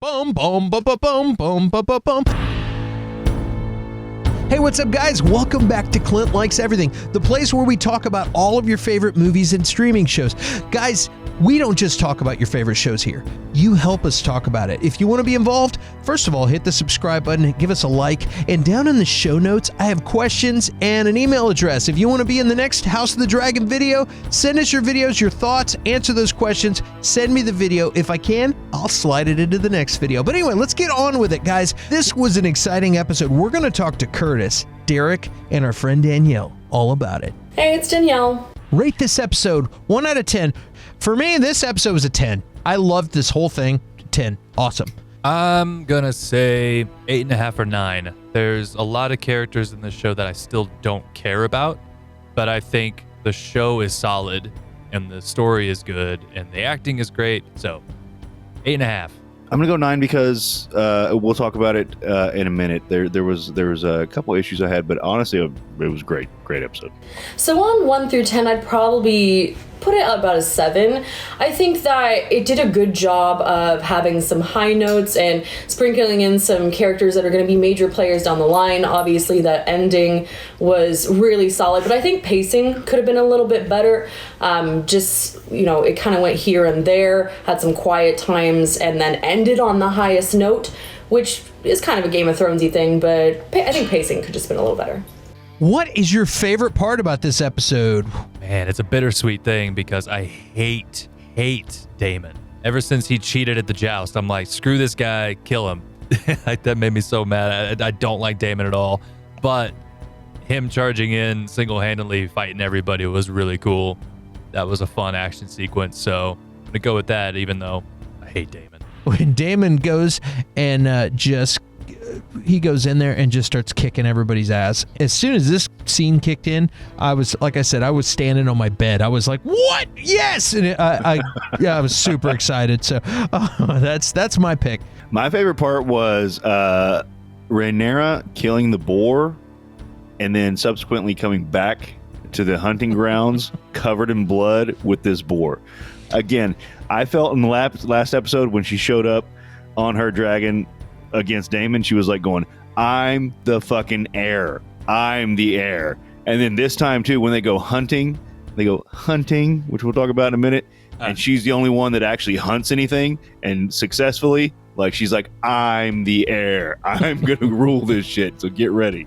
Boom, boom, boom, boom, boom, boom, boom, boom, boom. Hey, what's up, guys? Welcome back to Clint Likes Everything, the place where we talk about all of your favorite movies and streaming shows. Guys, we don't just talk about your favorite shows here. You help us talk about it. If you want to be involved, first of all, hit the subscribe button, give us a like, and down in the show notes, I have questions and an email address. If you want to be in the next House of the Dragon video, send us your videos, your thoughts, answer those questions, send me the video. If I can, I'll slide it into the next video. But anyway, let's get on with it, guys. This was an exciting episode. We're going to talk to Curtis, Derek, and our friend Danielle all about it. Hey, it's Danielle. Rate this episode 1 out of 10. For me, this episode was a 10. I loved this whole thing. 10. Awesome. I'm gonna say 8.5 or 9. There's a lot of characters in this show that I still don't care about, but I think the show is solid and the story is good and the acting is great. So 8.5. I'm gonna go 9 because we'll talk about it in a minute. There was a couple issues I had, but honestly, it was great episode. So on 1 through 10, I'd probably put it about a 7. I think that it did a good job of having some high notes and sprinkling in some characters that are going to be major players down the line. Obviously, that ending was really solid, but I think pacing could have been a little bit better. It kind of went here and there, had some quiet times, and then ended on the highest note, which is kind of a Game of Thronesy thing, but I think pacing could just been a little better. What is your favorite part about this episode? Man, it's a bittersweet thing because I hate Damon. Ever since he cheated at the joust, I'm like, screw this guy, kill him. That made me so mad. I don't like Damon at all. But him charging in single-handedly, fighting everybody was really cool. That was a fun action sequence. So I'm going to go with that, even though I hate Damon. When Damon goes and he goes in there and just starts kicking everybody's ass. As soon as this scene kicked in, I was standing on my bed. I was like, "What? Yes!" And I was super excited. So that's my pick. My favorite part was Rhaenyra killing the boar, and then subsequently coming back to the hunting grounds covered in blood with this boar. Again, I felt in the last episode when she showed up on her dragon against Damon, she was like going, "I'm the fucking heir. I'm the heir." And then this time too, when they go hunting, which we'll talk about in a minute, and she's the only one that actually hunts anything and successfully. Like, she's like, "I'm the heir. I'm gonna rule this shit. So get ready."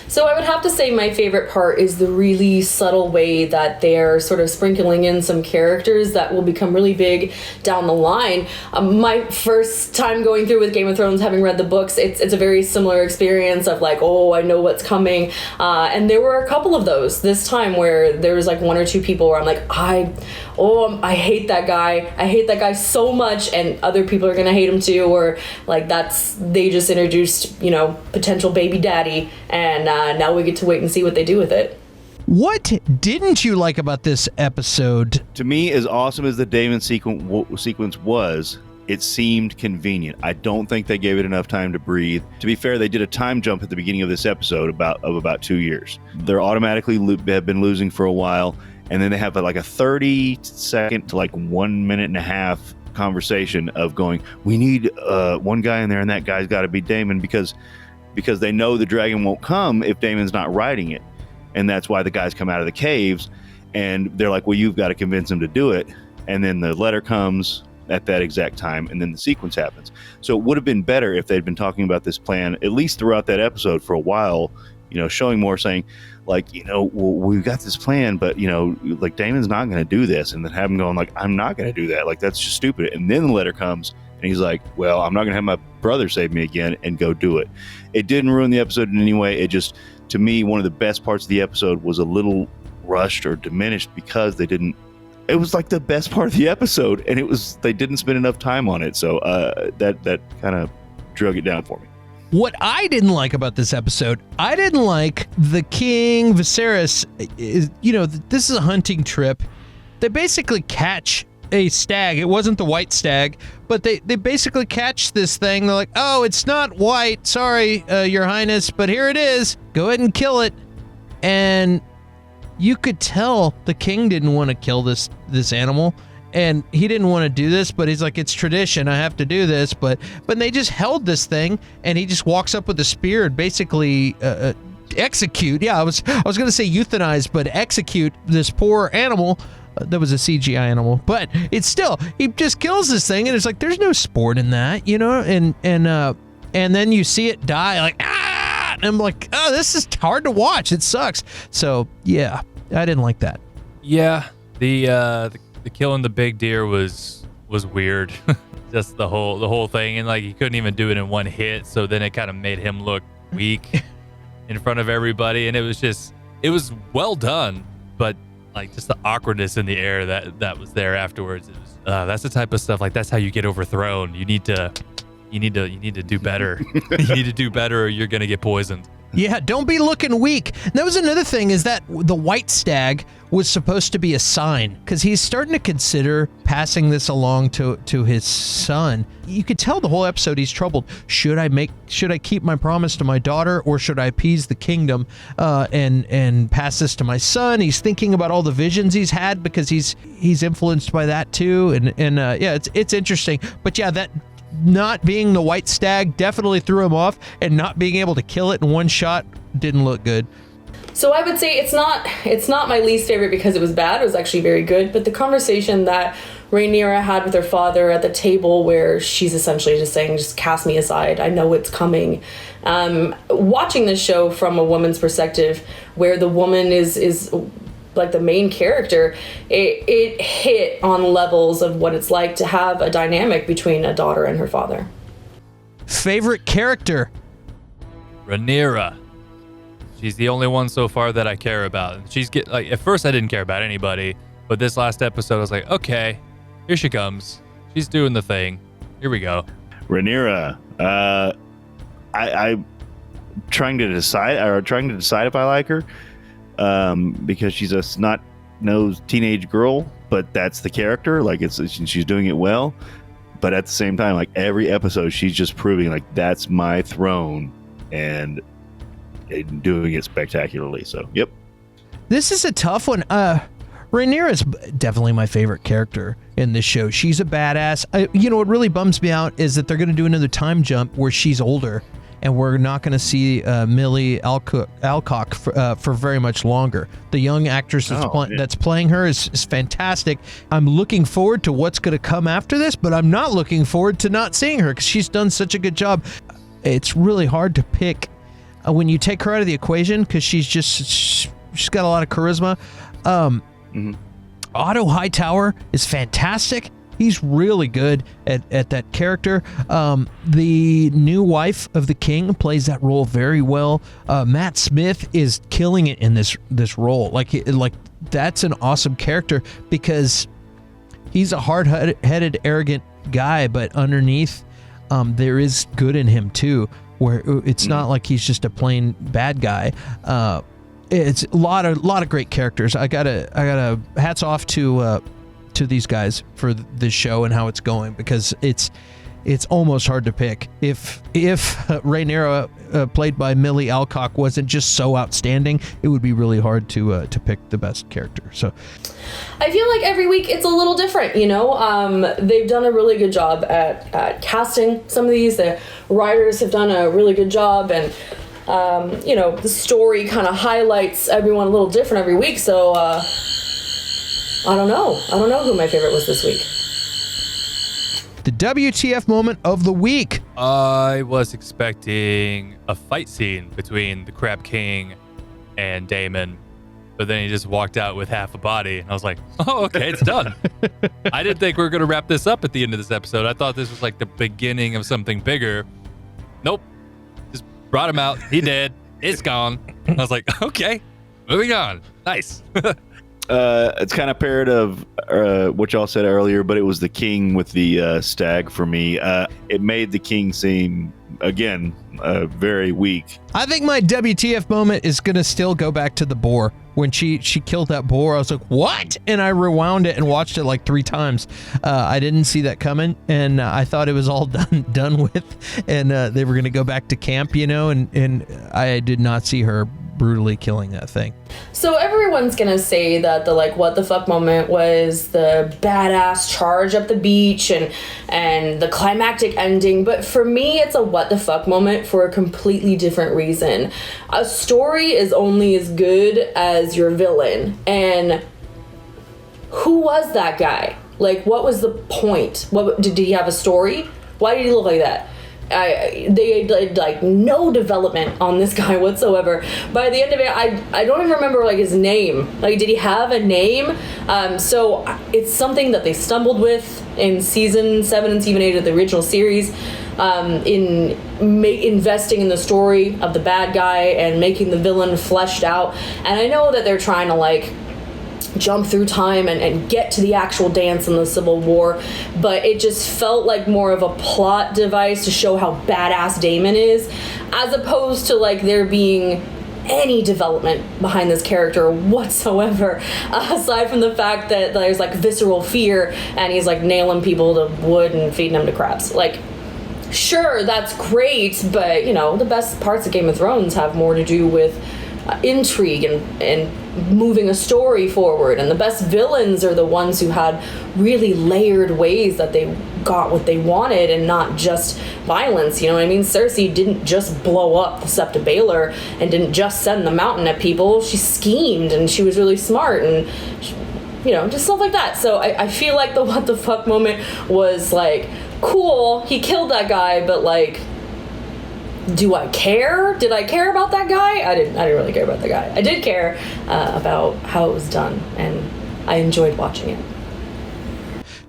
So I would have to say my favorite part is the really subtle way that they're sort of sprinkling in some characters that will become really big down the line. My first time going through with Game of Thrones, having read the books, it's a very similar experience of like, oh, I know what's coming. And there were a couple of those this time where there was like 1 or 2 people where I'm like, I hate that guy. I hate that guy so much, and other people are going to hate him too. Or like they just introduced, potential baby daddy, and now we get to wait and see what they do with it. What didn't you like about this episode? To me, as awesome as the Damon sequence was, it seemed convenient. I don't think they gave it enough time to breathe. To be fair, they did a time jump at the beginning of this episode of about 2 years. They're automatically have been losing for a while, and then they have like a 30-second to like 1 minute and a half conversation of going, we need one guy in there, and that guy's got to be Damon, because they know the dragon won't come if Damon's not riding it. And that's why the guys come out of the caves, and they're like, well, you've got to convince him to do it. And then the letter comes at that exact time, and then the sequence happens. So it would have been better if they'd been talking about this plan, at least throughout that episode for a while, showing more, saying, like, well, we've got this plan, but, like, Damon's not going to do this. And then have him going, like, I'm not going to do that. Like, that's just stupid. And then the letter comes, and he's like, well, I'm not going to have my brother save me again, and go do it. It didn't ruin the episode in any way. It just, to me, one of the best parts of the episode was a little rushed or diminished because it was like the best part of the episode, and they didn't spend enough time on it. So that kind of drug it down for me. What I didn't like about this episode, I didn't like the King Viserys. This is a hunting trip. They basically catch a stag. It wasn't the white stag, but they basically catch this thing. They're like, oh, it's not white. Sorry, Your Highness, but here it is. Go ahead and kill it. And you could tell the king didn't want to kill this animal. and he didn't want to do this, but he's like, it's tradition, I have to do this. But they just held this thing, and he just walks up with a spear and basically execute. Yeah, I was going to say euthanize, but execute this poor animal. That was a CGI animal, but it's still, he just kills this thing, and it's like, there's no sport in that, and then you see it die, like, ah, and I'm like, oh, this is hard to watch. It sucks. So yeah, I didn't like that. Yeah, the killing the big deer was weird. Just the whole thing, and like he couldn't even do it in one hit, so then it kind of made him look weak in front of everybody, and it was well done, but like just the awkwardness in the air that was there afterwards. It was, that's the type of stuff, like that's how you get overthrown. You need to do better. You need to do better, or you're gonna get poisoned. Yeah, don't be looking weak. That was another thing, is that the white stag was supposed to be a sign, because he's starting to consider passing this along to his son. You could tell the whole episode he's troubled. Should I keep my promise to my daughter, or should I appease the kingdom and pass this to my son? He's thinking about all the visions he's had, because he's influenced by that too. And yeah, it's interesting. But yeah, that not being the white stag definitely threw him off, and not being able to kill it in one shot didn't look good. So I would say it's not my least favorite because it was bad. It was actually very good. But the conversation that Rhaenyra had with her father at the table, where she's essentially just saying, just cast me aside, I know it's coming. Watching this show from a woman's perspective, where the woman is like the main character, it hit on levels of what it's like to have a dynamic between a daughter and her father. Favorite character? Rhaenyra. She's the only one so far that I care about. At first I didn't care about anybody, but this last episode I was like, okay, here she comes. She's doing the thing. Here we go. Rhaenyra. I'm trying to decide if I like her. Because she's a snot-nosed teenage girl, but that's the character. Like, she's doing it well, but at the same time, like every episode, she's just proving like that's my throne and doing it spectacularly. So, yep. This is a tough one. Rhaenyra is definitely my favorite character in this show. She's a badass. What really bums me out is that they're going to do another time jump where she's older, and we're not going to see Millie Alcock for very much longer. The young actress that's playing her is fantastic. I'm looking forward to what's going to come after this, but I'm not looking forward to not seeing her, because she's done such a good job. It's really hard to pick when you take her out of the equation, because she's got a lot of charisma. Otto Hightower is fantastic. He's really good at that character. The new wife of the king plays that role very well. Matt Smith is killing it in this role. Like that's an awesome character, because he's a hard-headed, arrogant guy, but underneath, there is good in him too. Where it's not like he's just a plain bad guy. It's a lot of great characters. I gotta hats off to these guys for this show and how it's going, because it's almost hard to pick. If Rhaenyra, played by Millie Alcock, wasn't just so outstanding, it would be really hard to pick the best character. So I feel like every week it's a little different, They've done a really good job at casting some of these. The writers have done a really good job, and the story kind of highlights everyone a little different every week. So I don't know who my favorite was this week. The WTF moment of the week. I was expecting a fight scene between the Crab King and Daemon, but then he just walked out with half a body, and I was like, oh, okay, it's done. I didn't think we were going to wrap this up at the end of this episode. I thought this was like the beginning of something bigger. Nope. Just brought him out. He did. It's gone. I was like, okay, moving on. Nice. It's kind of parrot of what y'all said earlier, but it was the king with the stag for me. It made the king seem, again, very weak. I think my WTF moment is going to still go back to the boar. When she killed that boar, I was like, what? And I rewound it and watched it like 3 times. I didn't see that coming, and I thought it was all done with, and they were going to go back to camp, and I did not see her brutally killing that thing. So everyone's gonna say that the what the fuck moment was the badass charge up the beach and the climactic ending, but for me it's a what the fuck moment for a completely different reason. A story is only as good as your villain, and who was that guy? What was the point? Did he have a story? Why did he look like that? They did no development on this guy whatsoever. By the end of it, I don't even remember his name. Did he have a name? So it's something that they stumbled with in season 7 and season 8 of the original series, in investing in the story of the bad guy and making the villain fleshed out. And I know that they're trying to jump through time and get to the actual dance in the Civil War, but it just felt like more of a plot device to show how badass Damon is, as opposed to there being any development behind this character whatsoever, aside from the fact that there's visceral fear and he's nailing people to wood and feeding them to crabs. Sure, that's great, but the best parts of Game of Thrones have more to do with intrigue and moving a story forward, and the best villains are the ones who had really layered ways that they got what they wanted and not just violence. You know what I mean? Cersei didn't just blow up the Sept of Baelor and didn't just send the mountain at people. She schemed, and she was really smart, and just stuff like that. So I feel like the what the fuck moment was cool, he killed that guy, but do I care? Did I care about that guy? I didn't really care about the guy. I did care about how it was done, and I enjoyed watching it.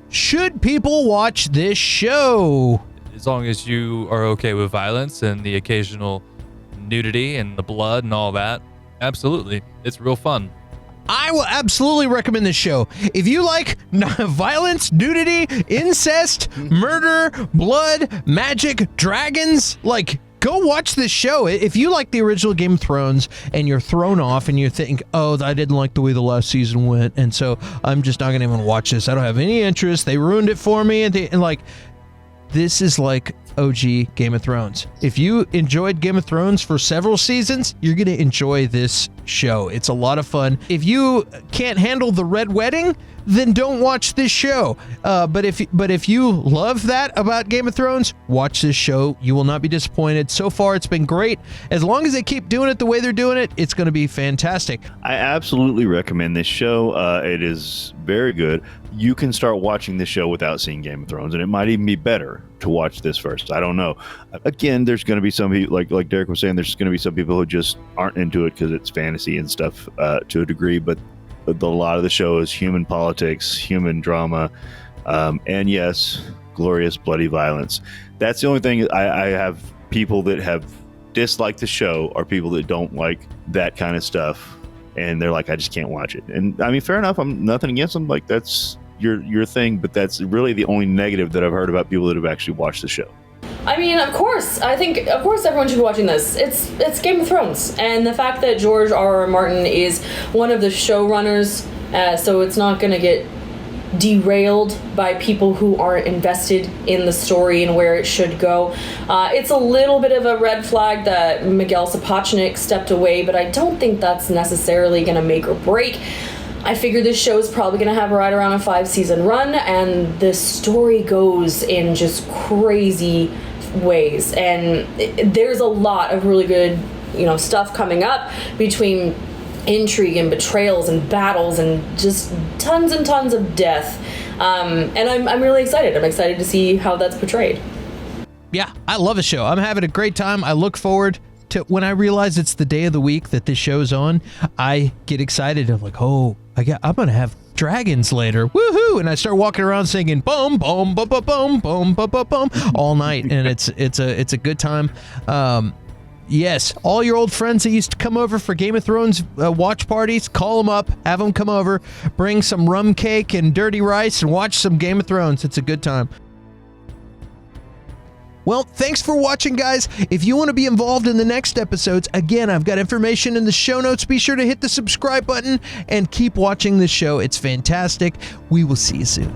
Should people watch this show? As long as you are okay with violence and the occasional nudity and the blood and all that, absolutely. It's real fun. I will absolutely recommend this show. If you like violence, nudity, incest, murder, blood, magic, dragons, go watch this show. If you like the original Game of Thrones and you're thrown off and you think, oh, I didn't like the way the last season went, and so I'm just not going to even watch this. I don't have any interest. They ruined it for me. And this is OG Game of Thrones. If you enjoyed Game of Thrones for several seasons, you're going to enjoy this show. It's a lot of fun. If you can't handle the Red Wedding, then don't watch this show. But if you love that about Game of Thrones, watch this show. You will not be disappointed. So far, it's been great. As long as they keep doing it the way they're doing it, it's going to be fantastic. I absolutely recommend this show. It is very good. You can start watching this show without seeing Game of Thrones, and it might even be better to watch this first. I don't know. Again, there's going to be some people, like Derek was saying, there's going to be some people who just aren't into it because it's fantasy and stuff to a degree, but a lot of the show is human politics, human drama, and yes, glorious bloody violence. That's the only thing. I have people that have disliked the show are people that don't like that kind of stuff, and they're like, I just can't watch it. And I mean, fair enough. I'm nothing against them. That's your thing, but that's really the only negative that I've heard about people that have actually watched the show. I mean, of course everyone should be watching this. It's Game of Thrones, and the fact that George R.R. Martin is one of the showrunners, so it's not going to get derailed by people who aren't invested in the story and where it should go. It's a little bit of a red flag that Miguel Sapochnik stepped away, but I don't think that's necessarily going to make or break. I figure this show is probably going to have right around a 5-season run, and the story goes in just crazy ways. And there's a lot of really good, stuff coming up between intrigue and betrayals and battles and just tons and tons of death. And I'm really excited. I'm excited to see how that's portrayed. Yeah, I love the show. I'm having a great time. I look forward to when I realize it's the day of the week that this show's on. I get excited. I'm like, oh, I'm gonna have dragons later, woohoo! And I start walking around singing boom, boom, boom, boom, boom, boom, boom, boom, boom all night, and it's a good time. Yes, all your old friends that used to come over for Game of Thrones watch parties, call them up, have them come over, bring some rum cake and dirty rice, and watch some Game of Thrones. It's a good time. Well, thanks for watching, guys. If you want to be involved in the next episodes, again, I've got information in the show notes. Be sure to hit the subscribe button and keep watching the show. It's fantastic. We will see you soon.